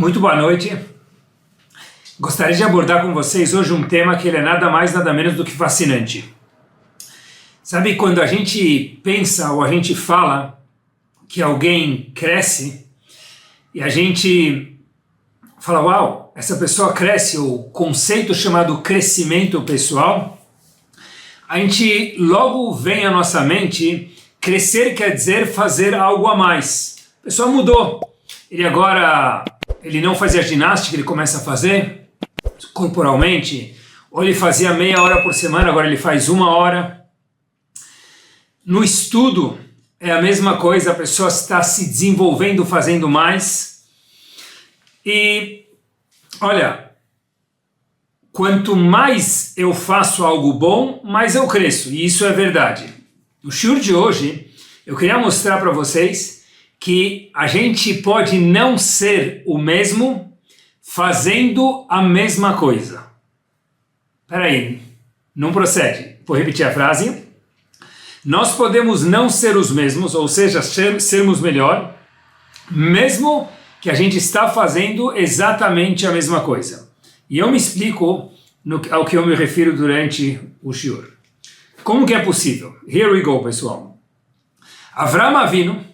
Muito boa noite. Gostaria de abordar com vocês hoje um tema que ele é nada mais, nada menos do que fascinante. Sabe, quando a gente pensa ou a gente fala que alguém cresce e a gente fala, uau, essa pessoa cresce, o conceito chamado crescimento pessoal, a gente logo vem à nossa mente, crescer quer dizer fazer algo a mais. A pessoa mudou. Ele não fazia ginástica, ele começa a fazer corporalmente, ou ele fazia meia hora por semana, agora ele faz 1 hora. No estudo é a mesma coisa, a pessoa está se desenvolvendo, fazendo mais. E olha, quanto mais eu faço algo bom, mais eu cresço, e isso é verdade. No shiur de hoje, eu queria mostrar para vocês que a gente pode não ser o mesmo fazendo a mesma coisa. Peraí, não procede. Vou repetir a frase. Nós podemos não ser os mesmos, ou seja, sermos melhor, mesmo que a gente está fazendo exatamente a mesma coisa. E eu me explico ao que eu me refiro durante o shiur. Como que é possível? Here we go, pessoal. Avraham Avinu,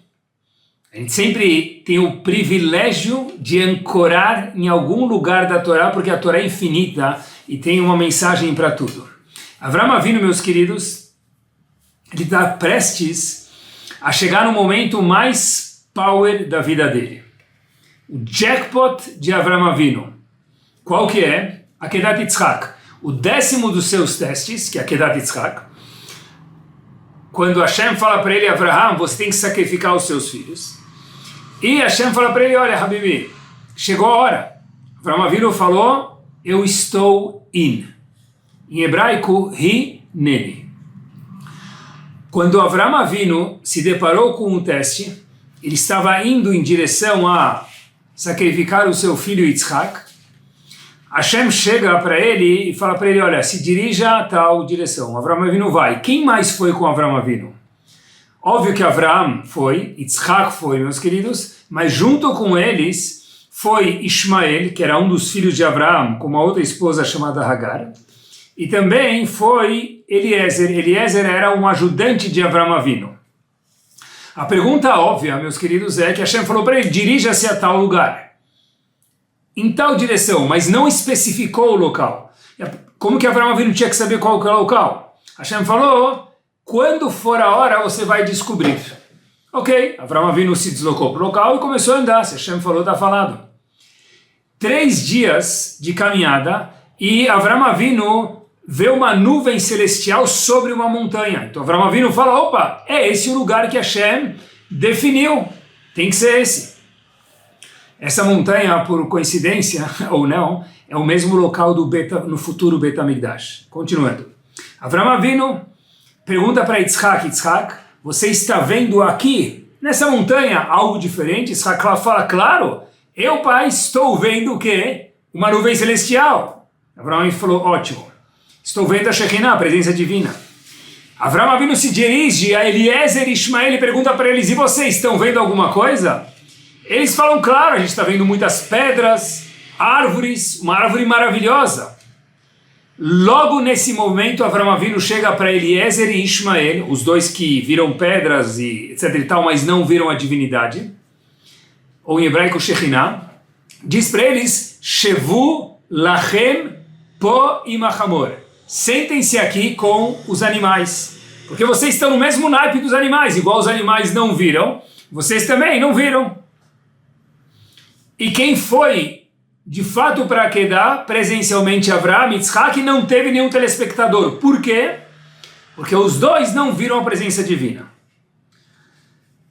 a gente sempre tem o privilégio de ancorar em algum lugar da Torá, porque a Torá é infinita e tem uma mensagem para tudo. Avraham Avinu, meus queridos, ele está prestes a chegar no momento mais power da vida dele. O jackpot de Avraham Avinu. Qual que é? Akedat Yitzhak. O 10º dos seus testes, que é Akedat Yitzhak. Quando Hashem fala para ele, Avraham, você tem que sacrificar os seus filhos. E Hashem fala para ele, olha, Habibi, chegou a hora. Avraham Avinu falou, eu estou in. Em hebraico, nele. Quando Avraham Avinu se deparou com um teste, ele estava indo em direção a sacrificar o seu filho Yitzhak. Hashem chega para ele e fala para ele, olha, se dirija a tal direção. Avraham Avinu vai. Quem mais foi com Avraham Avinu? Óbvio que Avraham foi, Yitzhak foi, meus queridos, mas junto com eles foi Ishmael, que era um dos filhos de Avraham, com uma outra esposa chamada Hagar, e também foi Eliezer. Eliezer era um ajudante de Avraham Avinu. A pergunta óbvia, meus queridos, é que Hashem falou para ele, dirija-se a tal lugar, em tal direção, mas não especificou o local. Como que Avraham Avinu tinha que saber qual que é o local? Hashem falou, quando for a hora você vai descobrir. Ok, Avraham Avinu se deslocou para o local e começou a andar, se Hashem falou, está falado. 3 dias de caminhada e Avraham Avinu vê uma nuvem celestial sobre uma montanha. Então Avraham Avinu fala, opa, é esse o lugar que Hashem definiu, tem que ser esse. Essa montanha, por coincidência ou não, é o mesmo local no futuro Bet HaMikdash. Continuando. Avraham Avinu pergunta para Yitzhak, você está vendo aqui, nessa montanha, algo diferente? Yitzhak fala, claro, eu, pai, estou vendo o quê? Uma nuvem celestial. Avraham falou, ótimo, estou vendo a Shekinah, a presença divina. Avraham Avinu se dirige a Eliezer e Ishmael e pergunta para eles, e vocês estão vendo alguma coisa? Eles falam, claro, a gente está vendo muitas pedras, árvores, uma árvore maravilhosa. Logo nesse momento, Avraham Avinu chega para Eliezer e Ishmael, os dois que viram pedras e etc e tal, mas não viram a divindade, ou em hebraico Shekinah, diz para eles, Shevu lachem po imachamor, sentem-se aqui com os animais, porque vocês estão no mesmo naipe dos animais, igual os animais não viram, vocês também não viram. E quem foi de fato para Akedah, presencialmente Avraham, Yitzhak, não teve nenhum telespectador. Por quê? Porque os dois não viram a presença divina.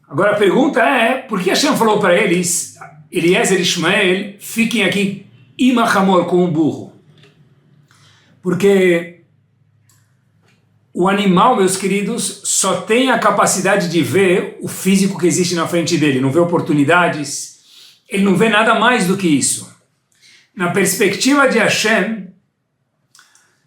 Agora a pergunta é, por que Hashem falou para eles, Eliezer e Ishmael, fiquem aqui imachamor com um burro? Porque o animal, meus queridos, só tem a capacidade de ver o físico que existe na frente dele, não vê oportunidades, ele não vê nada mais do que isso. Na perspectiva de Hashem,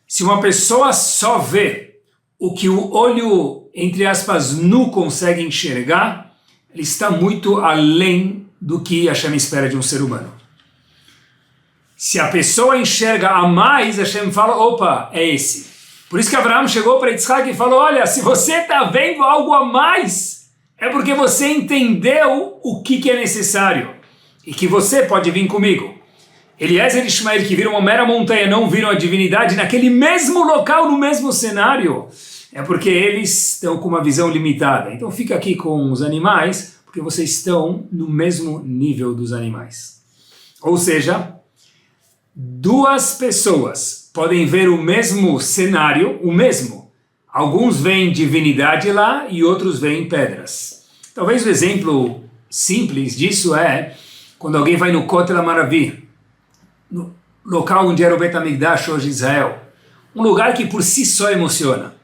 se uma pessoa só vê o que o olho, entre aspas, nu consegue enxergar, ele está muito além do que Hashem espera de um ser humano. Se a pessoa enxerga a mais, Hashem fala, opa, é esse. Por isso que Abraão chegou para Yitzhak e falou, olha, se você está vendo algo a mais, é porque você entendeu o que é necessário e que você pode vir comigo. Eliezer e Ishmael, que viram uma mera montanha, não viram a divindade naquele mesmo local, no mesmo cenário, é porque eles estão com uma visão limitada. Então fica aqui com os animais, porque vocês estão no mesmo nível dos animais. Ou seja, duas pessoas podem ver o mesmo cenário, o mesmo. Alguns veem divindade lá e outros veem pedras. Talvez o exemplo simples disso é quando alguém vai no Kotel Amaravi, no local onde era o Bet HaMikdash, hoje Israel. Um lugar que por si só emociona.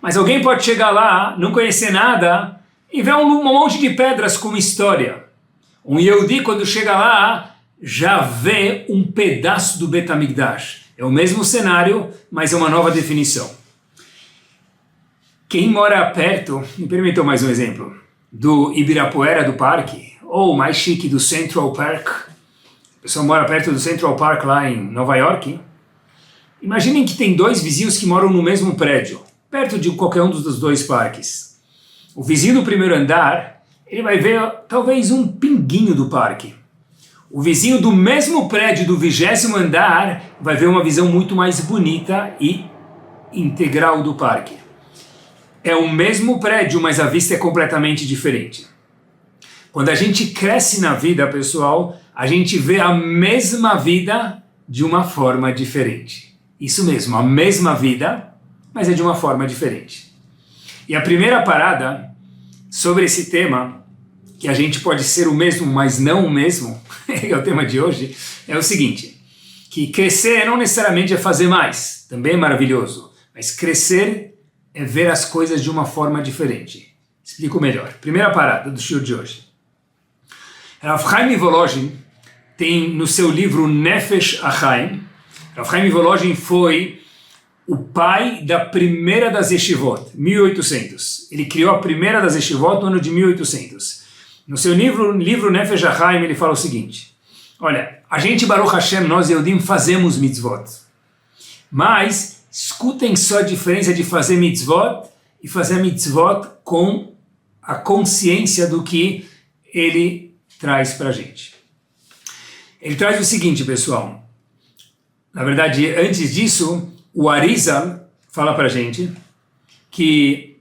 Mas alguém pode chegar lá, não conhecer nada, e ver um monte de pedras com história. Um Yehudi, quando chega lá, já vê um pedaço do Bet HaMikdash. É o mesmo cenário, mas é uma nova definição. Quem mora perto, me permitam mais um exemplo, do Ibirapuera, do parque, ou mais chique, do Central Park. A pessoa mora perto do Central Park, lá em Nova York. Imaginem que tem dois vizinhos que moram no mesmo prédio, perto de qualquer um dos dois parques. O vizinho do primeiro andar, ele vai ver talvez um pinguinho do parque. O vizinho do mesmo prédio do 20º andar vai ver uma visão muito mais bonita e integral do parque. É o mesmo prédio, mas a vista é completamente diferente. Quando a gente cresce na vida, pessoal, a gente vê a mesma vida de uma forma diferente. Isso mesmo, a mesma vida, mas é de uma forma diferente. E a primeira parada sobre esse tema, que a gente pode ser o mesmo, mas não o mesmo, é o tema de hoje, é o seguinte, que crescer não necessariamente é fazer mais, também é maravilhoso, mas crescer é ver as coisas de uma forma diferente. Explico melhor. Primeira parada do show de hoje. Rav Chaim Volozhin tem no seu livro Nefesh HaChaim, Rav Chaim Volozhin foi o pai da primeira das yeshivot, 1800. Ele criou a primeira das yeshivot no ano de 1800. No seu livro Nefesh HaChaim, ele fala o seguinte, olha, a gente, Baruch Hashem, nós Yehudim, fazemos mitzvot. Mas, escutem só a diferença de fazer mitzvot e fazer mitzvot com a consciência do que ele traz para a gente. Ele traz o seguinte, pessoal. Na verdade, antes disso, o Arizal fala para a gente que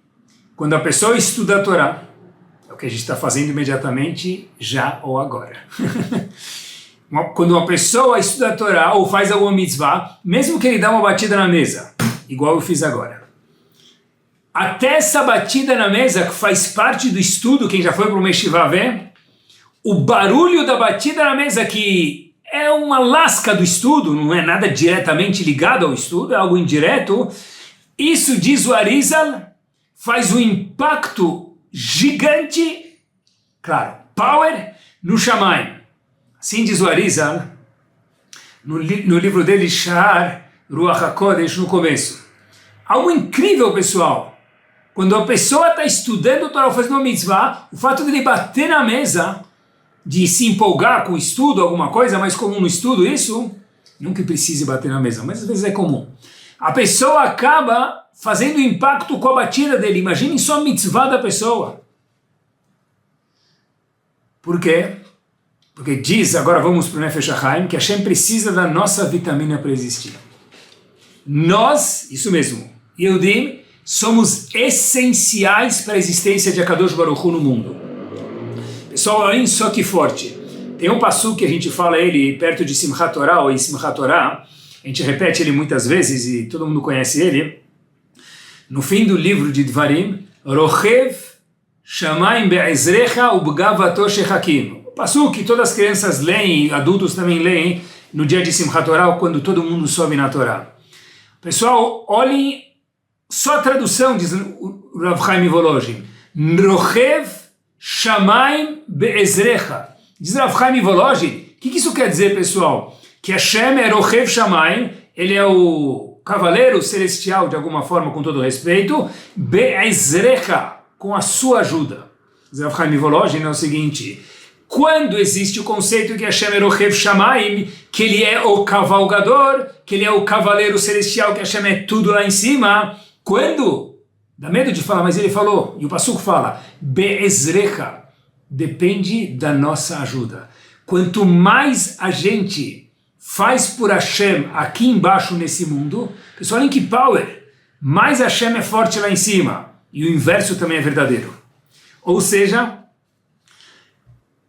quando a pessoa estuda a Torá, é o que a gente está fazendo imediatamente, já ou agora. Quando uma pessoa estuda a Torá ou faz alguma mitzvah, mesmo que ele dá uma batida na mesa, igual eu fiz agora, até essa batida na mesa, que faz parte do estudo, quem já foi para o Meshivá vê, o barulho da batida na mesa, que é uma lasca do estudo, não é nada diretamente ligado ao estudo, é algo indireto, isso, diz o Arizal, faz um impacto gigante, claro, power, no Shamayim. Assim diz o Arizal, no livro dele, Sha'ar Ruach HaKodesh, no começo. Algo incrível, pessoal. Quando a pessoa está estudando o Torá, fazendo uma mitzvah, o fato de ele bater na mesa, de se empolgar com o estudo, alguma coisa mais comum no estudo, isso, nunca precise bater na mesa, mas às vezes é comum. A pessoa acaba fazendo impacto com a batida dele. Imaginem só a mitzvah da pessoa. Por quê? Porque diz, agora vamos para o Nefesh HaChaim, que Hashem precisa da nossa vitamina para existir. Nós, isso mesmo, Yehudim, somos essenciais para a existência de Akadosh Baruch Hu no mundo. Pessoal, olhem só que forte. Tem um passuco que a gente fala ele perto de Simchat Torah, ou em Simchat Torah, a gente repete ele muitas vezes e todo mundo conhece ele. No fim do livro de Dvarim, Rochev Shamayim Be'ezrecha Ubgavato Shechakim. O passuco que todas as crianças leem, adultos também leem, no dia de Simchat Torah, quando todo mundo sobe na Torá. Pessoal, olhem só a tradução, diz o Rav Chaim Volozhin. Rochev Shamayim Be'ezrecha. Diz Rav Chaim Volozhin, o que isso quer dizer, pessoal? Que Hashem é Rochev Shamayim, ele é o cavaleiro celestial, de alguma forma, com todo respeito, Be'ezrecha, com a sua ajuda. Diz Rav Chaim Volozhin é o seguinte, Quando existe o conceito que Hashem é Rochev Shamayim, que ele é o cavalgador, que ele é o cavaleiro celestial, que Hashem é tudo lá em cima, quando? Dá medo de falar, mas ele falou, e o Passuco fala, Be'ezrecha, depende da nossa ajuda. Quanto mais a gente faz por Hashem aqui embaixo nesse mundo, pessoal, olhem que power, mais Hashem é forte lá em cima, e o inverso também é verdadeiro. Ou seja,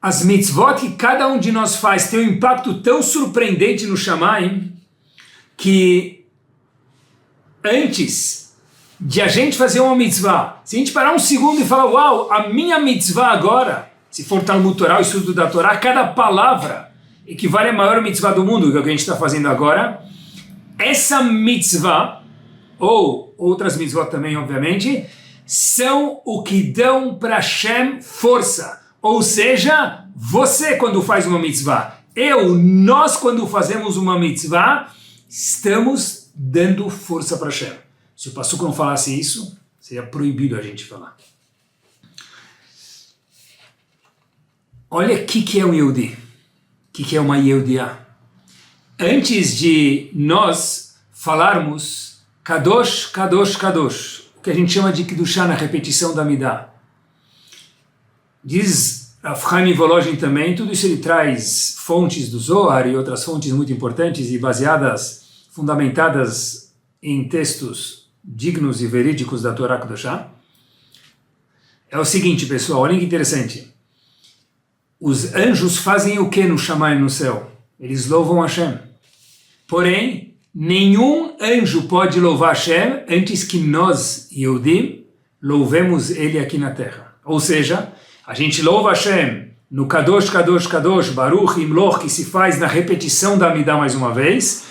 as mitzvot que cada um de nós faz tem um impacto tão surpreendente no Shamayim, que antes de a gente fazer uma mitzvah, se a gente parar um segundo e falar, uau, a minha mitzvah agora, se for Talmud Torá, o estudo da Torá, cada palavra equivale à maior mitzvah do mundo, que é o que a gente está fazendo agora, essa mitzvah, ou outras mitzvot também, obviamente, são o que dão para Hashem força. Ou seja, você quando faz uma mitzvah, nós quando fazemos uma mitzvah, estamos dando força para Hashem. Se o Passuco não falasse isso, seria proibido a gente falar. Olha o que é um Yehudi, o que é uma Yehudiá. Antes de nós falarmos Kadosh, Kadosh, Kadosh, o que a gente chama de Kedushá na repetição da Midah, diz Rav Chaim Volozhin também, tudo isso ele traz fontes do Zohar e outras fontes muito importantes e baseadas, fundamentadas em textos dignos e verídicos da Torá Kedoshá. É o seguinte, pessoal, olhem que interessante. Os anjos fazem o que no Shamayim, no céu? Eles louvam Hashem. Porém, nenhum anjo pode louvar Hashem antes que nós, Yehudim, louvemos ele aqui na terra. Ou seja, a gente louva Hashem no Kadosh, Kadosh, Kadosh, Baruch, Imloch, que se faz na repetição da Amidah mais uma vez.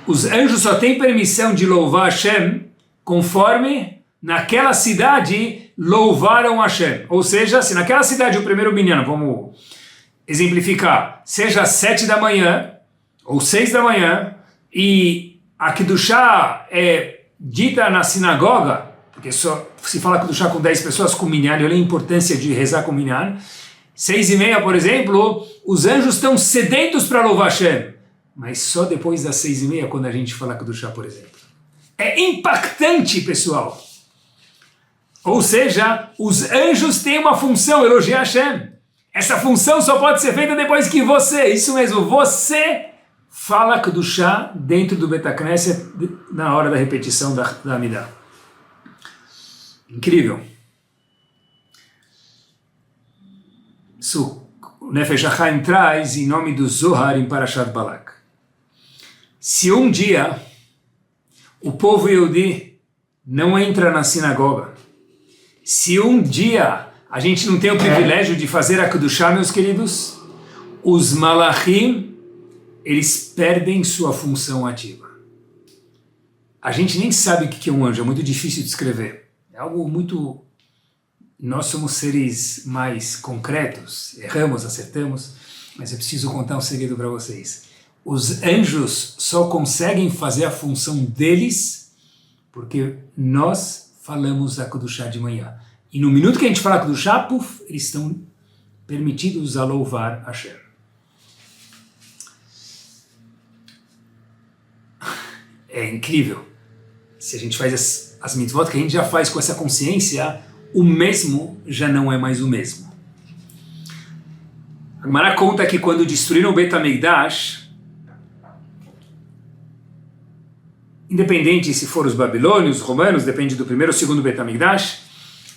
Os anjos só têm permissão de louvar Hashem conforme naquela cidade louvaram Hashem. Ou seja, se naquela cidade o primeiro minyan, vamos exemplificar, seja 7 da manhã ou 6 da manhã e a Kedushá é dita na sinagoga, porque só se fala Kedushá com 10 pessoas com minyan, olha a importância de rezar com minyan. 6:30, por exemplo, os anjos estão sedentos para louvar Hashem, mas só depois das 6:30 quando a gente fala Kedushá, por exemplo. É impactante, pessoal. Ou seja, os anjos têm uma função, elogiar Hashem. Essa função só pode ser feita depois que você, isso mesmo, você fala Kedushá dentro do Bet HaKnesset na hora da repetição da Amidah. Incrível. Isso o Nefesh HaChaim traz em nome do Zohar em Parashat Balak. Se um dia o povo Yehudi não entra na sinagoga, se um dia a gente não tem o privilégio de fazer a Kedushá, meus queridos, os Malachim, eles perdem sua função ativa. A gente nem sabe o que é um anjo, é muito difícil de descrever. É algo muito... Nós somos seres mais concretos, erramos, acertamos, mas eu preciso contar um segredo para vocês. Os anjos só conseguem fazer a função deles porque nós falamos a Kedushá de manhã. E no minuto que a gente fala Kedushá, puf, eles estão permitidos a louvar Hashem. É incrível. Se a gente faz as mitzvot que a gente já faz com essa consciência, o mesmo já não é mais o mesmo. A Gemara conta que quando destruíram o Bet HaMikdash, independente se foram os babilônios, os romanos, depende do primeiro ou segundo Bet HaMikdash,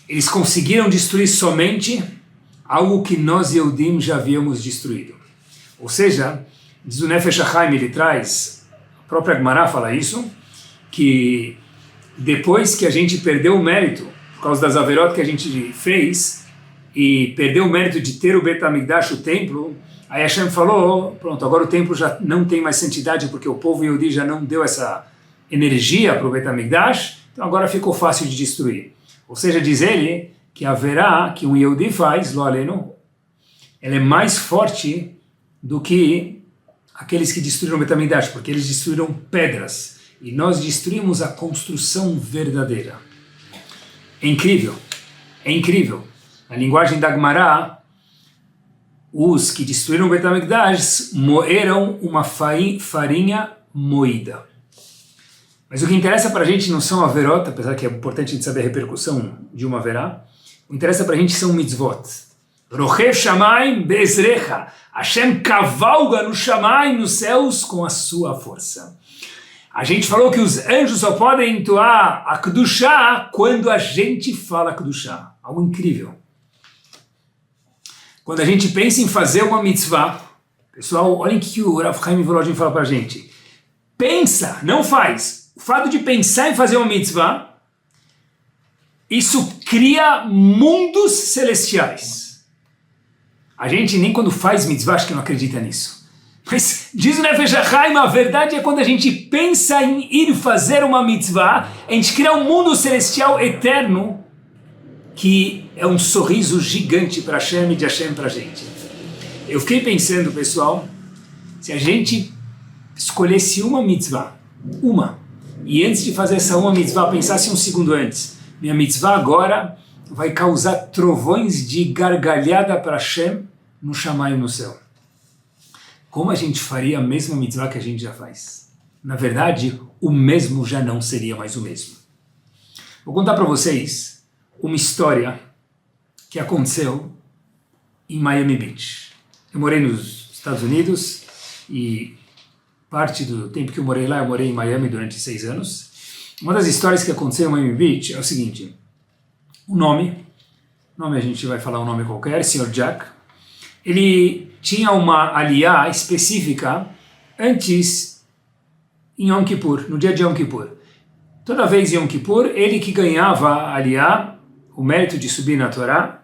eles conseguiram destruir somente algo que nós Yehudim já havíamos destruído. Ou seja, diz o Nefesh HaChaim, ele traz, a própria Gemara fala isso, que depois que a gente perdeu o mérito, por causa das averot que a gente fez, e perdeu o mérito de ter o Bet HaMikdash, o templo, aí Hashem falou, pronto, agora o templo já não tem mais santidade, porque o povo Yehudi já não deu essa energia para o Bet HaMikdash, então agora ficou fácil de destruir. Ou seja, diz ele que haverá, que um Yehudi faz, lo aleno, ela é mais forte do que aqueles que destruíram o Bet HaMikdash, porque eles destruíram pedras, e nós destruímos a construção verdadeira. É incrível, é incrível. Na linguagem da Gemara, os que destruíram o Bet HaMikdash moeram uma farinha moída. Mas o que interessa para a gente não são averot, apesar que é importante a gente saber a repercussão de uma averá. O que interessa para a gente são mitzvot. Rochev Shamayim Be'ezrecha. Hashem cavalga no Shamayim, nos céus, com a sua força. A gente falou que os anjos só podem entoar a Kedushá quando a gente fala Kedushá. Algo incrível. Quando a gente pensa em fazer uma mitzvah, pessoal, olhem o que o Rav Chaim Volodin fala para a gente. Pensa, não faz. O fato de pensar em fazer uma mitzvah, isso cria mundos celestiais. A gente nem quando faz mitzvah acho que não acredita nisso. Mas diz o Nefesh HaChaim, a verdade é quando a gente pensa em ir fazer uma mitzvah, a gente cria um mundo celestial eterno que é um sorriso gigante para Hashem e de Hashem para a gente. Eu fiquei pensando, pessoal, se a gente escolhesse uma mitzvah, e antes de fazer essa uma mitzvah, pensasse um segundo antes, minha mitzvah agora vai causar trovões de gargalhada para Hashem no Shamayim no céu. Como a gente faria a mesma mitzvah que a gente já faz? Na verdade, o mesmo já não seria mais o mesmo. Vou contar para vocês uma história que aconteceu em Miami Beach. Eu morei nos Estados Unidos e parte do tempo que eu morei lá, eu morei em Miami durante 6 anos. Uma das histórias que aconteceu em Miami Beach é o seguinte. O nome a gente vai falar um nome qualquer, Sr. Jack. Ele tinha uma aliyá específica antes em Yom Kippur, no dia de Yom Kippur. Toda vez em Yom Kippur, ele que ganhava a aliyá, o mérito de subir na Torá,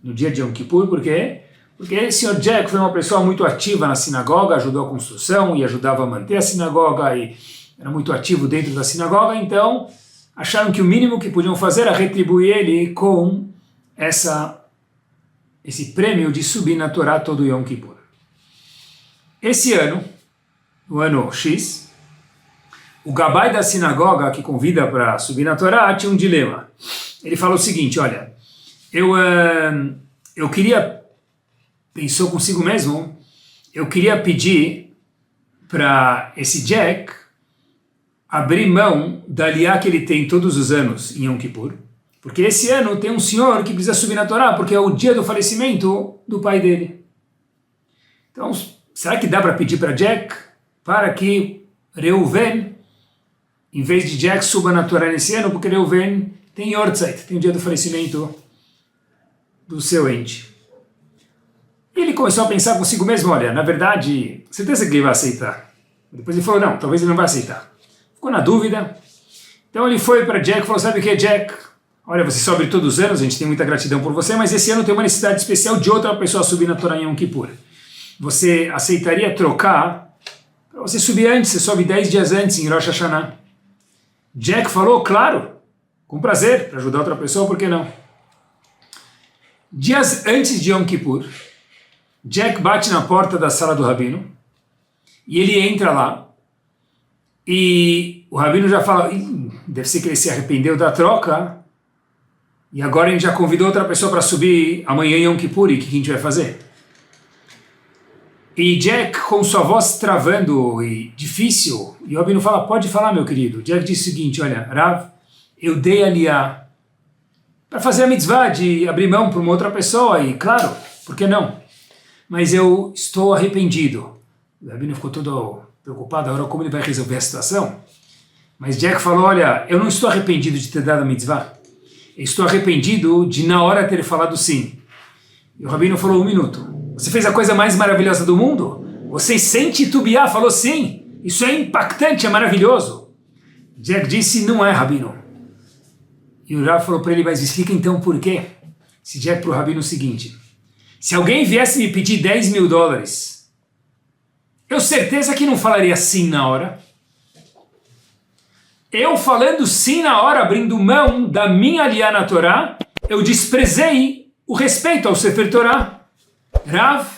no dia de Yom Kippur, por quê? Porque o Sr. Jack foi uma pessoa muito ativa na sinagoga, ajudou a construção e ajudava a manter a sinagoga e era muito ativo dentro da sinagoga, então acharam que o mínimo que podiam fazer era retribuir ele com esse prêmio de subir na Torá todo Yom Kippur. Esse ano, no ano X, o gabai da sinagoga que convida para subir na Torá tinha um dilema. Ele falou o seguinte, olha, eu queria, pensou consigo mesmo, eu queria pedir para esse Jack abrir mão da aliyá que ele tem todos os anos em Yom Kippur, porque esse ano tem um senhor que precisa subir na Torá, porque é o dia do falecimento do pai dele. Então, será que dá para pedir para Jack para que Reuven, em vez de Jack, suba na Torá nesse ano, porque Reuven tem Yortzeit, tem o dia do falecimento do seu ente. E ele começou a pensar consigo mesmo, olha, na verdade, certeza que ele vai aceitar. Depois ele falou, não, talvez ele não vai aceitar. Ficou na dúvida. Então ele foi para Jack e falou, sabe o que, Jack? Olha, você sobe todos os anos, a gente tem muita gratidão por você, mas esse ano tem uma necessidade especial de outra pessoa subir na Torá em Yom Kippur. Você aceitaria trocar para você subir antes, você sobe 10 dias antes em Rosh Hashanah? Jack falou, claro, com prazer, para ajudar outra pessoa, por que não? Dias antes de Yom Kippur, Jack bate na porta da sala do Rabino e ele entra lá e o Rabino já fala, deve ser que ele se arrependeu da troca e agora a gente já convidou outra pessoa para subir amanhã em Yom Kippur e o que a gente vai fazer? E Jack, com sua voz travando e difícil, e o Rabino fala, pode falar, meu querido. Jack diz o seguinte, olha, Rav, eu dei aliyá para fazer a mitzvah de abrir mão para uma outra pessoa e, claro, por que não? Mas eu estou arrependido. O Rabino ficou todo preocupado, agora como ele vai resolver a situação? Mas Jack falou, olha, eu não estou arrependido de ter dado a mitzvah. Eu estou arrependido de na hora ter falado sim. E o Rabino falou, 1 minuto. Você fez a coisa mais maravilhosa do mundo? Você sem titubear falou sim. Isso é impactante, é maravilhoso. Jack disse, não é, Rabino. E o Rav falou para ele, mas explica então por quê. Disse Jack para o Rabino o seguinte, se alguém viesse me pedir $10.000, eu certeza que não falaria sim na hora. Eu falando sim na hora, abrindo mão da minha aliyá na Torá, eu desprezei o respeito ao Sefer Torá. Rav,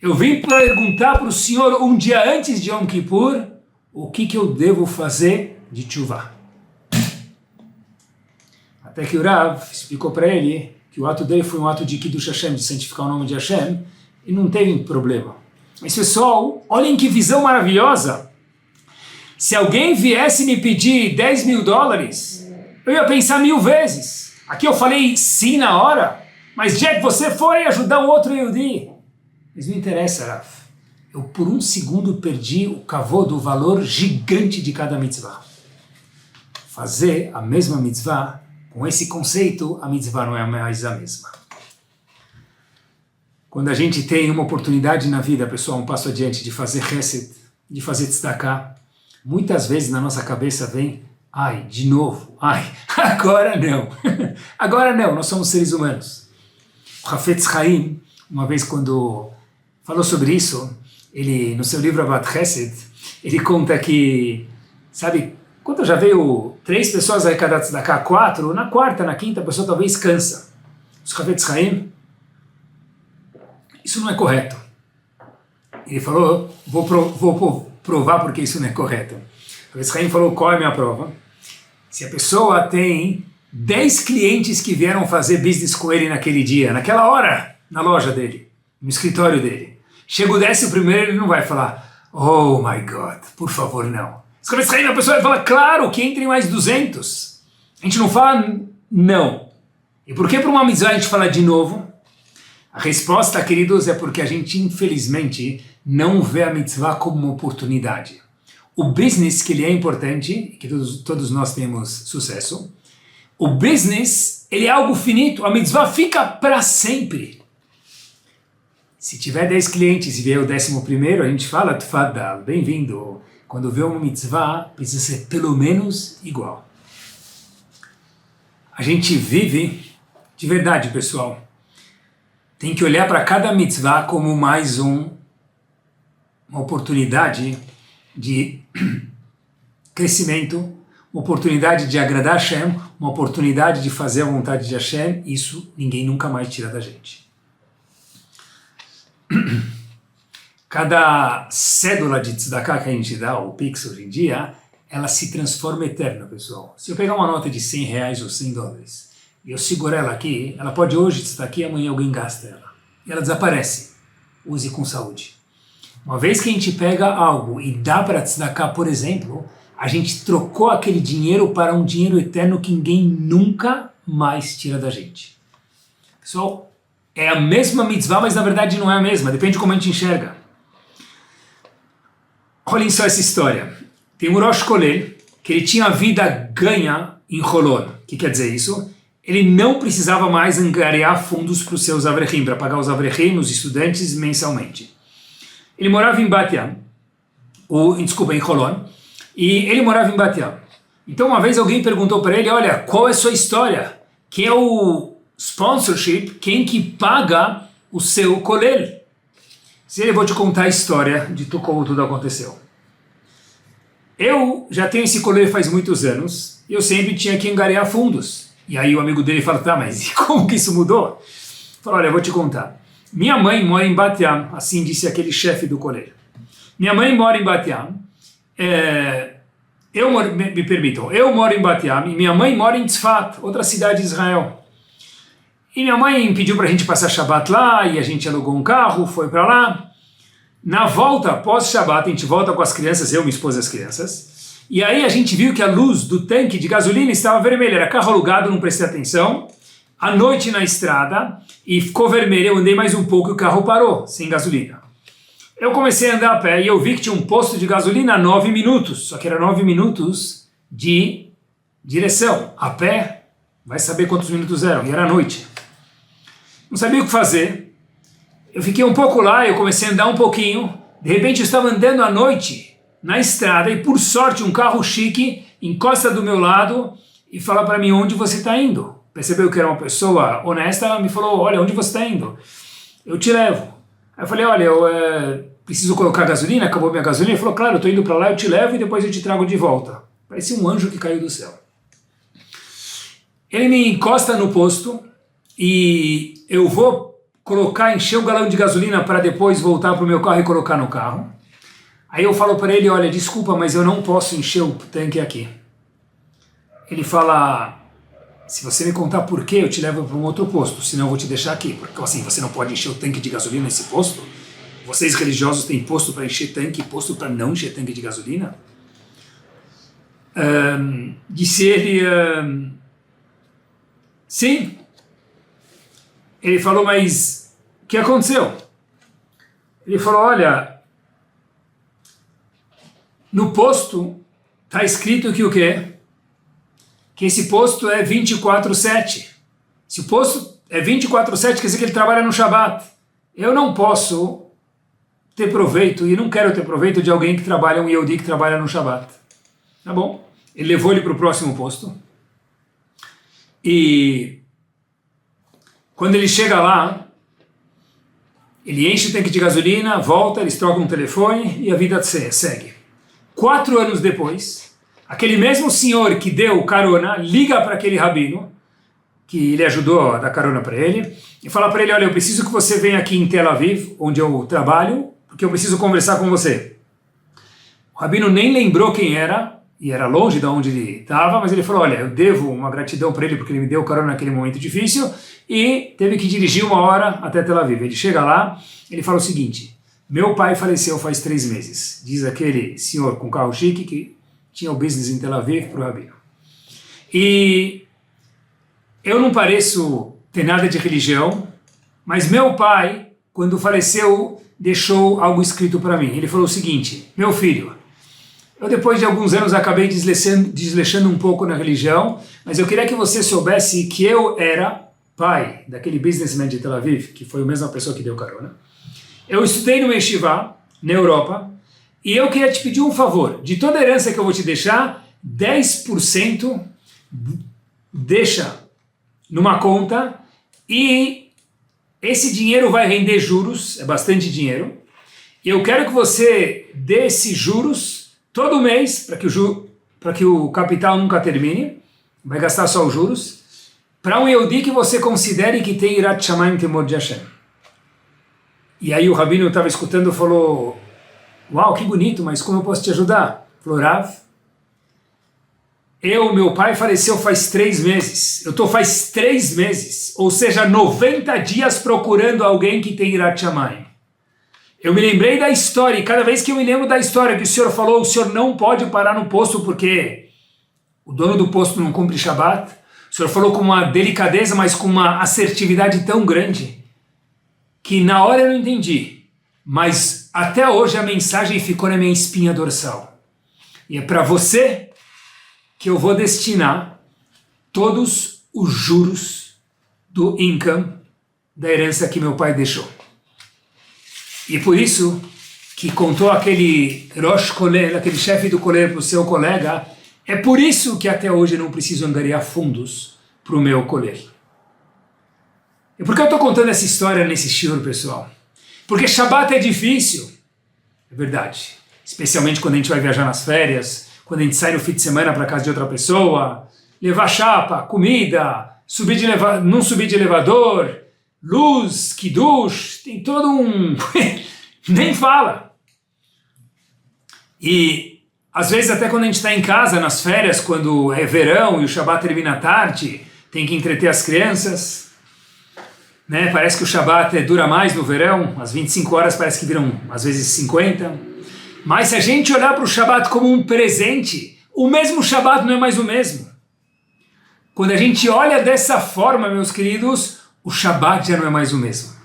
eu vim perguntar para o senhor um dia antes de Yom Kippur, o que eu devo fazer de tchuvá. Até que o Rav explicou para ele que o ato dele foi um ato de Kiddush Hashem, de santificar o nome de Hashem, e não teve problema. Mas pessoal, olhem que visão maravilhosa. Se alguém viesse me pedir 10 mil dólares, eu ia pensar 1000 vezes. Aqui eu falei sim na hora, mas Jack, você foi ajudar um outro Yehudi. Mas não interessa, Raf. Eu por um segundo perdi o kavod, o valor gigante de cada mitzvah. Fazer a mesma mitzvah, com esse conceito, a mitzvah não é mais a mesma. Quando a gente tem uma oportunidade na vida, pessoal, um passo adiante de fazer chesed, de fazer tzedakah, muitas vezes na nossa cabeça vem, ai, de novo, ai, agora não. Agora não, nós somos seres humanos. O Hafetz Chaim, uma vez quando falou sobre isso, ele, no seu livro Avat Chesed, ele conta que, sabe, quando já veio 3 pessoas arrecadar tzedakah, 4, na quarta, na quinta, a pessoa talvez cansa. Os Hafetz Chaim, isso não é correto. Ele falou, vou provar porque isso não é correto. O Hafetz Chaim falou, qual é a minha prova? Se a pessoa tem 10 clientes que vieram fazer business com ele naquele dia, naquela hora, na loja dele, no escritório dele, chega o 11º, ele não vai falar, oh my God, por favor, não. Se a pessoa vai falar, claro, que entre mais 200. A gente não fala não. E por que para uma mitzvah a gente fala de novo? A resposta, queridos, é porque a gente, infelizmente, não vê a mitzvah como uma oportunidade. O business, que ele é importante, que todos nós temos sucesso, o business, ele é algo finito, a mitzvah fica para sempre. Se tiver 10 clientes e vier o 11º, a gente fala, tfadal, bem-vindo. Quando vê uma mitzvah, precisa ser pelo menos igual. A gente vive, de verdade, pessoal, tem que olhar para cada mitzvah como mais uma oportunidade de crescimento, uma oportunidade de agradar a Hashem, uma oportunidade de fazer a vontade de Hashem. Isso ninguém nunca mais tira da gente. Cada cédula de tzedakah que a gente dá, o Pix hoje em dia, ela se transforma eterna, pessoal. Se eu pegar uma nota de 100 reais ou 100 dólares e eu segurar ela aqui, ela pode hoje estar aqui e amanhã alguém gasta ela. E ela desaparece. Use com saúde. Uma vez que a gente pega algo e dá para tzedakah, por exemplo, a gente trocou aquele dinheiro para um dinheiro eterno que ninguém nunca mais tira da gente. Pessoal, é a mesma mitzvah, mas na verdade não é a mesma. Depende de como a gente enxerga. Olhem só essa história. Tem um Rosh Kolel, que ele tinha a vida ganha em Holon. O que quer dizer isso? Ele não precisava mais angariar fundos para os seus avrechim, para pagar os avrechim, os estudantes, mensalmente. Ele morava em Bat Yam, em Holon, e ele morava em Bat Yam. Então uma vez alguém perguntou para ele, olha, qual é a sua história? Quem é o sponsorship? Quem que paga o seu kolel? Se ele, vou te contar a história de como tudo aconteceu. Eu já tenho esse kolel faz muitos anos, e eu sempre tinha que angariar fundos. E aí o amigo dele fala, tá, mas como que isso mudou? Fala, olha, eu vou te contar. Minha mãe mora em Bat Yam, assim disse aquele chefe do colégio. Minha mãe mora em Bat Yam, me permitam, eu moro em Bat Yam e minha mãe mora em Tzfat, outra cidade de Israel. E minha mãe pediu para a gente passar Shabbat lá, e a gente alugou um carro, foi para lá. Na volta, pós-Shabbat, a gente volta com as crianças, eu, minha esposa e as crianças. E aí a gente viu que a luz do tanque de gasolina estava vermelha, era carro alugado, não prestei atenção. À noite na estrada, e ficou vermelho, eu andei mais um pouco e o carro parou, sem gasolina. Eu comecei a andar a pé e eu vi que tinha um posto de gasolina a 9 minutos, só que era 9 minutos de direção. A pé, vai saber quantos minutos eram, e era noite. Não sabia o que fazer. Eu fiquei um pouco lá, eu comecei a andar um pouquinho, de repente eu estava andando à noite na estrada e por sorte um carro chique encosta do meu lado e fala para mim, onde você está indo? Percebeu que era uma pessoa honesta, ela me falou, olha, onde você está indo? Eu te levo. Aí eu falei, olha, eu preciso colocar gasolina, acabou minha gasolina. Ele falou, claro, eu estou indo para lá, eu te levo e depois eu te trago de volta. Parecia um anjo que caiu do céu. Ele me encosta no posto e eu vou encher o galão de gasolina para depois voltar para o meu carro e colocar no carro. Aí eu falo para ele, olha, desculpa, mas eu não posso encher o tanque aqui. Ele fala, se você me contar por quê, eu te levo para um outro posto, senão eu vou te deixar aqui. Porque assim, você não pode encher o tanque de gasolina nesse posto? Vocês religiosos têm posto para encher tanque e posto para não encher tanque de gasolina? Disse ele, sim. Ele falou, mas o que aconteceu? Ele falou, olha, no posto está escrito que o quê? Que esse posto é 24/7. Se o posto é 24/7, quer dizer que ele trabalha no Shabat. Eu não posso ter proveito, e não quero ter proveito de alguém que trabalha, um Yehudi que trabalha no Shabat. Tá bom? Ele levou ele para o próximo posto. E quando ele chega lá, ele enche o tanque de gasolina, volta, eles trocam um telefone e a vida segue. 4 anos depois, aquele mesmo senhor que deu carona liga para aquele rabino, que ele ajudou a dar carona para ele, e fala para ele, olha, eu preciso que você venha aqui em Tel Aviv, onde eu trabalho, porque eu preciso conversar com você. O rabino nem lembrou quem era, e era longe de onde ele estava, mas ele falou, olha, eu devo uma gratidão para ele, porque ele me deu carona naquele momento difícil, e teve que dirigir 1 hora até Tel Aviv. Ele chega lá, ele fala o seguinte, meu pai faleceu faz 3 meses, diz aquele senhor com carro chique que tinha o business em Tel Aviv para o rabino. E eu não pareço ter nada de religião, mas meu pai, quando faleceu, deixou algo escrito para mim. Ele falou o seguinte, meu filho, eu depois de alguns anos acabei desleixando um pouco na religião, mas eu queria que você soubesse que eu era pai daquele businessman de Tel Aviv, que foi a mesma pessoa que deu carona. Eu estudei no Yeshiva, na Europa, e eu queria te pedir um favor. De toda a herança que eu vou te deixar, 10% deixa numa conta e esse dinheiro vai render juros, é bastante dinheiro, e eu quero que você dê esses juros todo mês, para que o capital nunca termine, vai gastar só os juros, para um Yehudi que você considere que tem Irat Shamayim, temor de Hashem. E aí o rabino estava escutando e falou, uau, que bonito, mas como eu posso te ajudar? Falou, Rav, meu pai faleceu faz 3 meses, eu estou faz 3 meses, ou seja, 90 dias procurando alguém que tem Irat Shamayim. Eu me lembrei da história, e cada vez que eu me lembro da história que o senhor falou, o senhor não pode parar no posto porque o dono do posto não cumpre Shabbat, o senhor falou com uma delicadeza, mas com uma assertividade tão grande, que na hora eu não entendi, mas até hoje a mensagem ficou na minha espinha dorsal. E é para você que eu vou destinar todos os juros do income da herança que meu pai deixou. E por isso que contou aquele Rosh Kollel, aquele chefe do Kollel para o seu colega, é por isso que até hoje eu não preciso angariar fundos para o meu Kollel. E por que eu estou contando essa história nesse shiur, pessoal? Porque Shabbat é difícil, é verdade. Especialmente quando a gente vai viajar nas férias, quando a gente sai no fim de semana para casa de outra pessoa, levar chapa, comida, não subir de elevador, luz, kiddush, tem todo um... nem fala. E às vezes até quando a gente está em casa, nas férias, quando é verão e o Shabbat termina à tarde, tem que entreter as crianças, né? Parece que o Shabbat dura mais no verão, as 25 horas parece que viram às vezes 50. Mas se a gente olhar para o Shabbat como um presente, o mesmo Shabbat não é mais o mesmo. Quando a gente olha dessa forma, meus queridos, o Shabbat já não é mais o mesmo.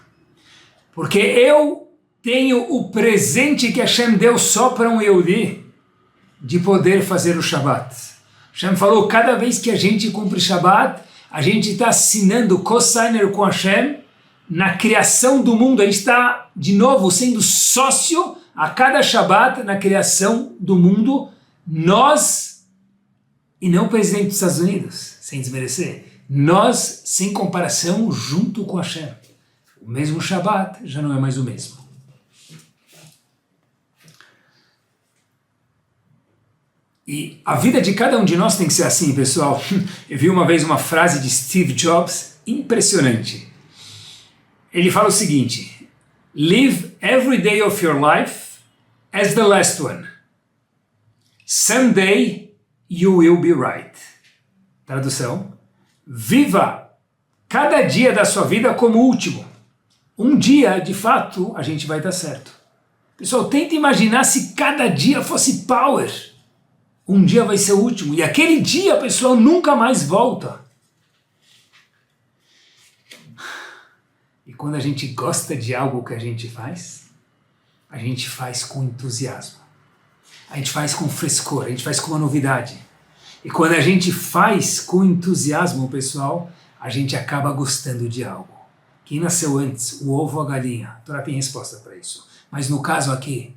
Porque eu tenho o presente que Hashem deu só para um Yehudi, de poder fazer o Shabbat. Hashem falou, cada vez que a gente cumpre Shabbat, a gente está assinando co-signer com Hashem na criação do mundo. A gente está, de novo, sendo sócio a cada Shabbat na criação do mundo. Nós, e não o presidente dos Estados Unidos, sem desmerecer, nós, sem comparação, junto com Hashem. O mesmo Shabbat já não é mais o mesmo. E a vida de cada um de nós tem que ser assim, pessoal. Eu vi uma vez uma frase de Steve Jobs impressionante. Ele fala o seguinte: live every day of your life as the last one. Someday you will be right. Tradução: Viva cada dia da sua vida como o último. Um dia, de fato, a gente vai estar certo. Pessoal, tenta imaginar se cada dia fosse power. Um dia vai ser o último. E aquele dia, pessoal, nunca mais volta. E quando a gente gosta de algo que a gente faz com entusiasmo. A gente faz com frescor, a gente faz com uma novidade. E quando a gente faz com entusiasmo, pessoal, a gente acaba gostando de algo. Quem nasceu antes, o ovo ou a galinha? A Torá tem resposta para isso. Mas no caso aqui,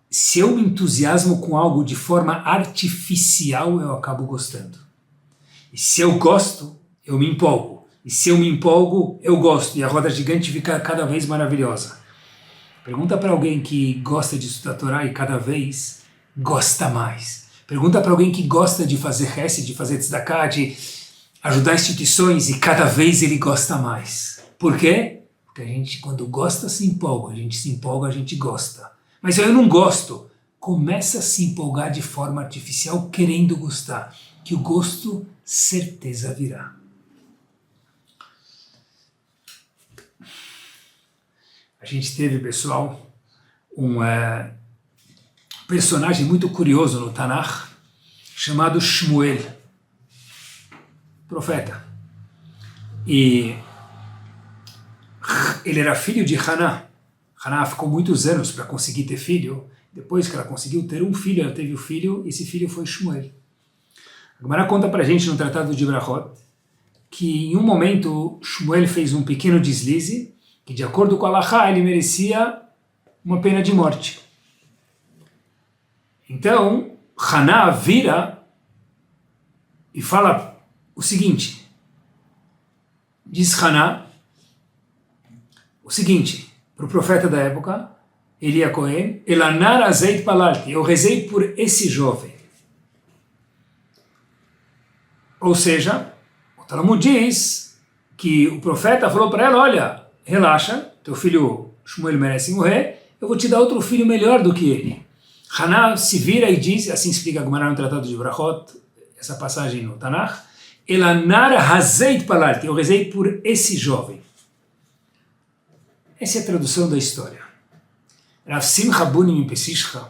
se eu me entusiasmo com algo de forma artificial, eu acabo gostando. E se eu gosto, eu me empolgo. E se eu me empolgo, eu gosto. E a roda gigante fica cada vez maravilhosa. Pergunta para alguém que gosta de estudar a Torá e cada vez gosta mais. Pergunta para alguém que gosta de fazer hesed, de fazer tzedakah, de ajudar instituições e cada vez ele gosta mais. Por quê? Porque a gente, quando gosta, se empolga. A gente se empolga, a gente gosta. Mas eu não gosto. Começa a se empolgar de forma artificial, querendo gostar. Que o gosto, certeza virá. A gente teve, pessoal, um personagem muito curioso no Tanakh, chamado Shmuel, profeta. E ele era filho de Haná. Haná ficou muitos anos para conseguir ter filho. Depois que ela conseguiu ter um filho, ela teve o filho, e esse filho foi Shmuel. A Gemara conta para a gente no Tratado de Brachot que em um momento Shmuel fez um pequeno deslize, que de acordo com a Halachá ele merecia uma pena de morte. Então, Haná vira e fala o seguinte, diz Haná o seguinte, para o profeta da época, Eli Cohen, Elanar azeit palalti, eu rezei por esse jovem. Ou seja, o Talmud diz que o profeta falou para ela, olha, relaxa, teu filho Shmuel merece morrer, eu vou te dar outro filho melhor do que ele. Haná se vira e diz, assim explica a Gemara no Tratado de Brachot, essa passagem no Tanakh, Elanar hazeit palalti, eu rezei por esse jovem. Essa é a tradução da história. Rav Simcha Bunim Pesishcha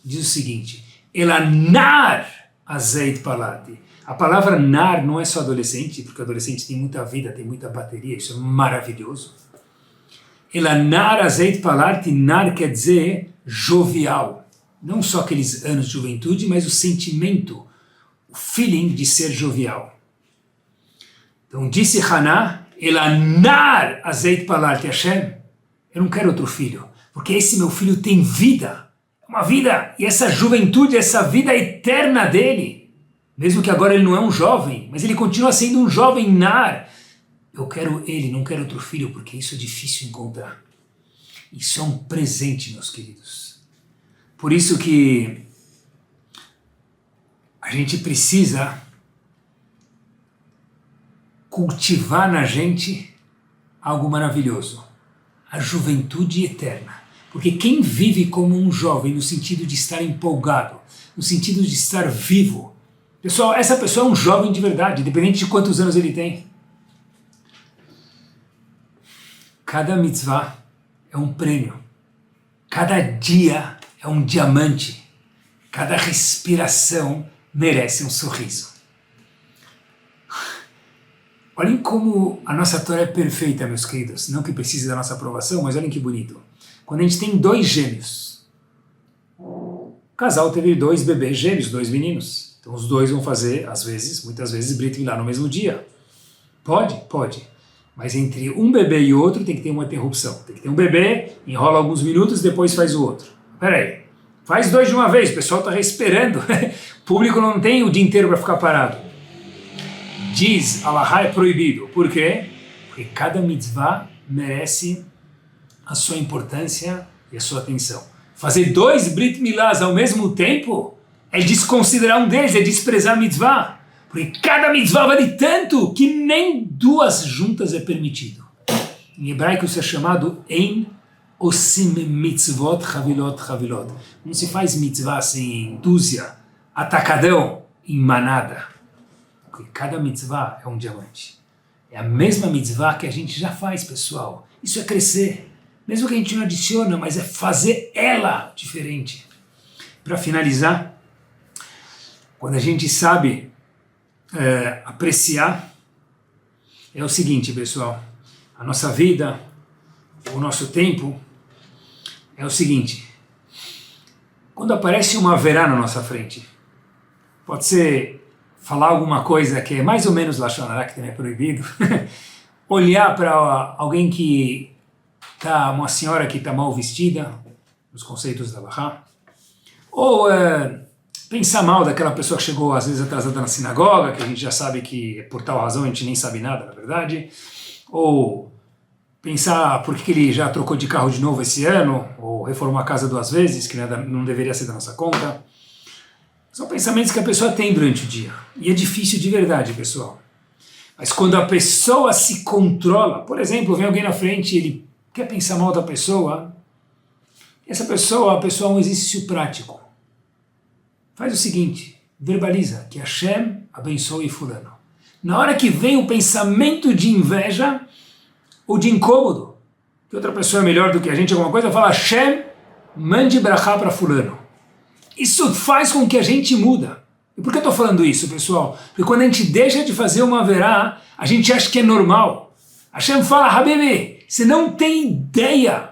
diz o seguinte, Elanar hazeit palalti. A palavra nar não é só adolescente, porque adolescente tem muita vida, tem muita bateria, isso é maravilhoso. Elanar azeit palalti, nar quer dizer jovial. Não só aqueles anos de juventude, mas o sentimento, o feeling de ser jovial. Então disse Haná, Elanar azeit palalti Hashem, eu não quero outro filho, porque esse meu filho tem vida, uma vida, e essa juventude, essa vida eterna dele, mesmo que agora ele não é um jovem, mas ele continua sendo um jovem nar. Eu quero ele, não quero outro filho, porque isso é difícil encontrar. Isso é um presente, meus queridos. Por isso que a gente precisa cultivar na gente algo maravilhoso, a juventude eterna. Porque quem vive como um jovem, no sentido de estar empolgado, no sentido de estar vivo, pessoal, essa pessoa é um jovem de verdade, independente de quantos anos ele tem. Cada mitzvah é um prêmio. Cada dia é um diamante. Cada respiração merece um sorriso. Olhem como a nossa Torá é perfeita, meus queridos. Não que precise da nossa aprovação, mas olhem que bonito. Quando a gente tem dois gêmeos, o casal teve dois bebês gêmeos, dois meninos. Então os dois vão fazer, às vezes, muitas vezes, Brit Milá no mesmo dia. Pode? Pode. Mas entre um bebê e outro tem que ter uma interrupção. Tem que ter um bebê, enrola alguns minutos, depois faz o outro. Peraí, faz dois de uma vez, o pessoal está esperando. O público não tem o dia inteiro para ficar parado. Diz, Alahá é proibido. Por quê? Porque cada mitzvah merece a sua importância e a sua atenção. Fazer dois Brit Milás ao mesmo tempo é desconsiderar um deles, é desprezar a mitzvah. Porque cada mitzvah vale tanto que nem duas juntas é permitido. Em hebraico isso é chamado Ein Osim Mitzvot Chavilot Chavilot. Não se faz mitzvah assim em dúzia, atacadão, em manada. Porque cada mitzvah é um diamante. É a mesma mitzvah que a gente já faz, pessoal. Isso é crescer. Mesmo que a gente não adiciona, mas é fazer ela diferente. Para finalizar, quando a gente sabe apreciar, é o seguinte, pessoal. A nossa vida, o nosso tempo, é o seguinte. Quando aparece uma verá na nossa frente, pode ser falar alguma coisa que é mais ou menos lashon hara, que também é proibido, olhar para alguém que está, uma senhora que está mal vestida, nos conceitos da Bahá, ou pensar mal daquela pessoa que chegou às vezes atrasada na sinagoga, que a gente já sabe que por tal razão a gente nem sabe nada, na verdade, ou pensar por que ele já trocou de carro de novo esse ano, ou reformou a casa 2 vezes, que não deveria ser da nossa conta. São pensamentos que a pessoa tem durante o dia. E é difícil de verdade, pessoal. Mas quando a pessoa se controla, por exemplo, vem alguém na frente e ele quer pensar mal da pessoa, essa pessoa, a pessoa é um exercício prático. Faz o seguinte, verbaliza que Hashem abençoe fulano. Na hora que vem o pensamento de inveja ou de incômodo, que outra pessoa é melhor do que a gente, alguma coisa, fala Hashem, mande brachá para fulano. Isso faz com que a gente muda. E por que eu estou falando isso, pessoal? Porque quando a gente deixa de fazer uma verá, a gente acha que é normal. Hashem fala, Habibi, você não tem ideia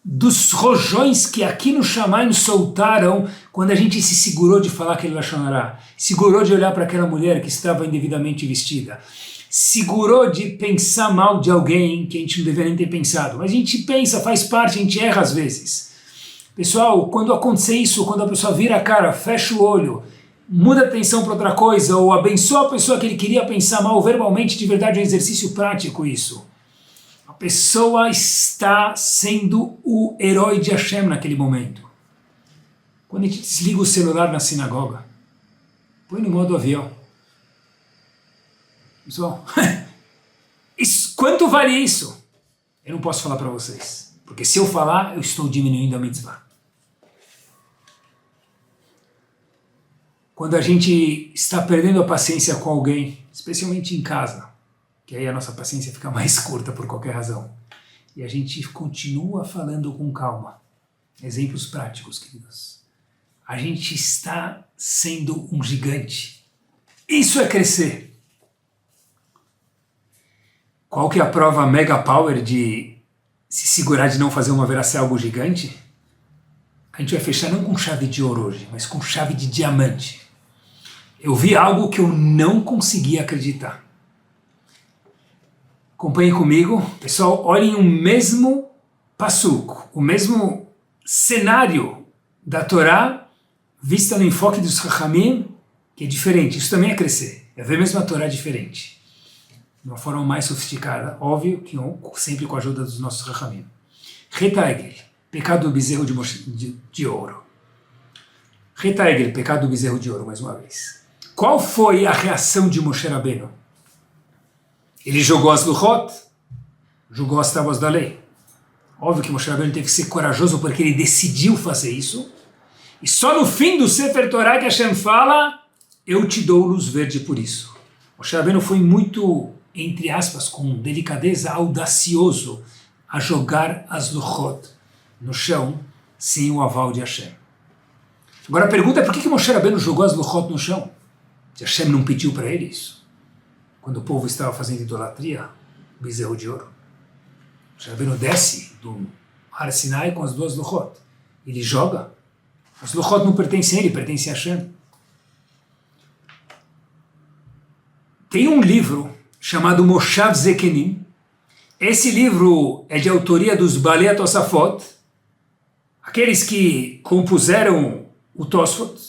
dos rojões que aqui no Shamayim soltaram quando a gente se segurou de falar aquele lashon hara, segurou de olhar para aquela mulher que estava indevidamente vestida, segurou de pensar mal de alguém que a gente não deveria nem ter pensado. Mas a gente pensa, faz parte, a gente erra às vezes. Pessoal, quando acontecer isso, quando a pessoa vira a cara, fecha o olho, muda a atenção para outra coisa, ou abençoa a pessoa que ele queria pensar mal verbalmente, de verdade é um exercício prático isso. A pessoa está sendo o herói de Hashem naquele momento. Quando a gente desliga o celular na sinagoga, põe no modo avião. Pessoal, quanto vale isso? Eu não posso falar para vocês, porque se eu falar, eu estou diminuindo a mitzvah. Quando a gente está perdendo a paciência com alguém, especialmente em casa, que aí a nossa paciência fica mais curta por qualquer razão, e a gente continua falando com calma. Exemplos práticos, queridos. A gente está sendo um gigante. Isso é crescer. Qual que é a prova mega power de se segurar de não fazer uma verá ser algo gigante? A gente vai fechar não com chave de ouro hoje, mas com chave de diamante. Eu vi algo que eu não conseguia acreditar. Acompanhem comigo. Pessoal, olhem o mesmo passuco, o mesmo cenário da Torá, vista no enfoque dos Chachamim, que é diferente. Isso também é crescer. É ver mesmo a Torá diferente. De uma forma mais sofisticada, óbvio, que sempre com a ajuda dos nossos Chachamim. Retaegel, pecado do bezerro de ouro. Retaegel, pecado do bezerro de ouro, mais uma vez. Qual foi a reação de Moshe Rabbeinu? Ele jogou as luchot, jogou as tábuas da lei. Óbvio que Moshe Rabbeinu teve que ser corajoso porque ele decidiu fazer isso. E só no fim do Sefer Torah que Hashem fala, eu te dou luz verde por isso. Moshe Rabbeinu foi muito, entre aspas, com delicadeza, audacioso a jogar as luchot no chão sem o aval de Hashem. Agora a pergunta é por que Moshe Rabbeinu jogou as luchot no chão? Se Hashem não pediu para ele isso? Quando o povo estava fazendo idolatria, bezerro de ouro. Moshe Rabbeinu desce do Har Sinai com as 2 luchot. Ele joga. As luchot não pertencem a ele, pertencem a Hashem. Tem um livro chamado Moshav Zekenim. Esse livro é de autoria dos Balei Tosafot, aqueles que compuseram o Tosfot.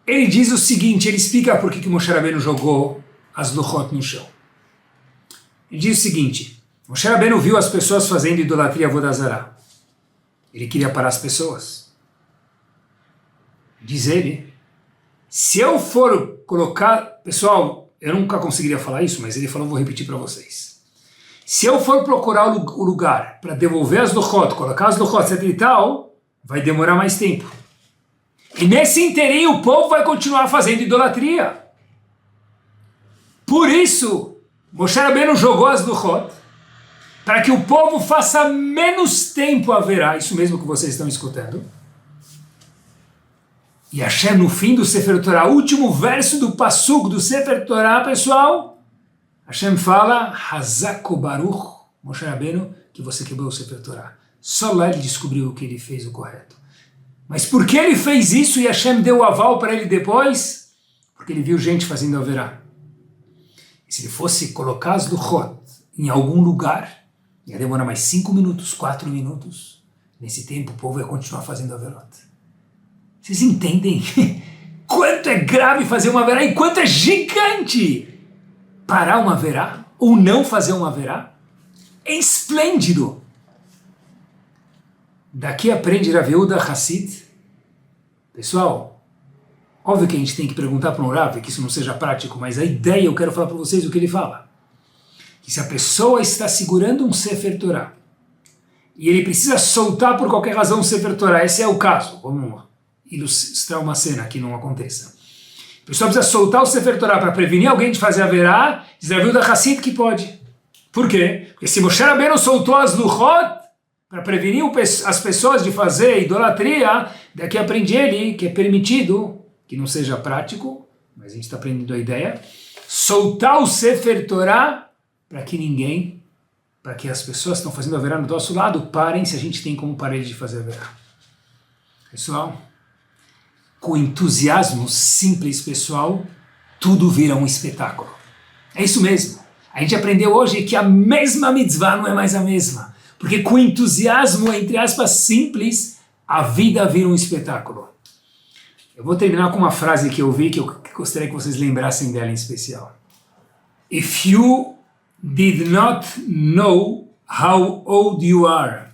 Ele diz o seguinte, ele explica por que Moshe Rabbeinu jogou as luchot no chão. Ele diz o seguinte, Moshe Rabbeinu viu as pessoas fazendo idolatria avodah zará. Ele queria parar as pessoas. Diz ele, se eu for colocar... Pessoal, eu nunca conseguiria falar isso, mas ele falou, vou repetir para vocês. Se eu for procurar o lugar para devolver as luchot, colocar as luchot, etc e tal, vai demorar mais tempo. E nesse inteirinho o povo vai continuar fazendo idolatria. Por isso, Moshe Rabbeinu jogou as Luchot, para que o povo faça menos tempo haverá, isso mesmo que vocês estão escutando. E Hashem, no fim do Sefer Torah, último verso do Passuk do Sefer Torah, pessoal, Hashem fala, Hazako Baruch, Moshe Rabbeinu, que você quebrou o Sefer Torah. Só lá ele descobriu que ele fez o correto. Mas por que ele fez isso e Hashem deu o aval para ele depois? Porque ele viu gente fazendo haverá. E se ele fosse colocar as Luchot em algum lugar, ia demorar mais 5 minutos, 4 minutos. Nesse tempo o povo ia continuar fazendo haverot. Vocês entendem quanto é grave fazer uma haverá e quanto é gigante parar uma haverá ou não fazer uma haverá? É esplêndido. Daqui aprende Rav Yehuda Hassid. Pessoal, óbvio que a gente tem que perguntar para um Rav, que isso não seja prático, mas a ideia, eu quero falar para vocês o que ele fala. Que se a pessoa está segurando um Sefer Torah e ele precisa soltar por qualquer razão um Sefer Torah, esse é o caso, vamos ilustrar uma cena que não aconteça. A pessoa precisa soltar o Sefer Torah para prevenir alguém de fazer haverá, diz Rav Yehuda Hassid que pode. Por quê? Porque se Moshe Rabbeinu soltou as Luchot para prevenir as pessoas de fazer idolatria, daqui aprende ele que é permitido, que não seja prático, mas a gente está aprendendo a ideia, soltar o Sefer Torah para que as pessoas que estão fazendo haverá do nosso lado parem se a gente tem como parar de fazer haverá. Pessoal, com entusiasmo simples, pessoal, tudo vira um espetáculo. É isso mesmo. A gente aprendeu hoje que a mesma mitzvah não é mais a mesma. Porque com entusiasmo, entre aspas, simples, a vida vira um espetáculo. Eu vou terminar com uma frase que eu vi, que eu gostaria que vocês lembrassem dela em especial. If you did not know how old you are,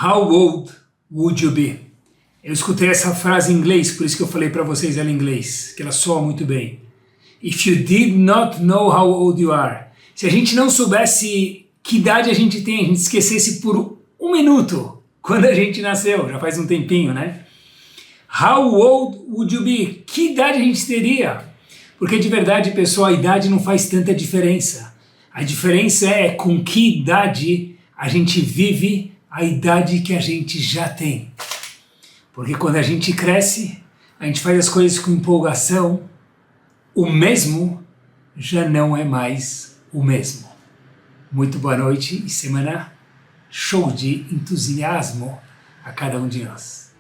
how old would you be? Eu escutei essa frase em inglês, por isso que eu falei para vocês ela em inglês, que ela soa muito bem. If you did not know how old you are. Se a gente não soubesse que idade a gente tem, a gente esquecesse por 1 minuto quando a gente nasceu, já faz um tempinho, né? How old would you be? Que idade a gente teria? Porque de verdade, pessoal, a idade não faz tanta diferença. A diferença é com que idade a gente vive a idade que a gente já tem. Porque quando a gente cresce, a gente faz as coisas com empolgação, o mesmo já não é mais o mesmo. Muito boa noite e semana show de entusiasmo a cada um de nós.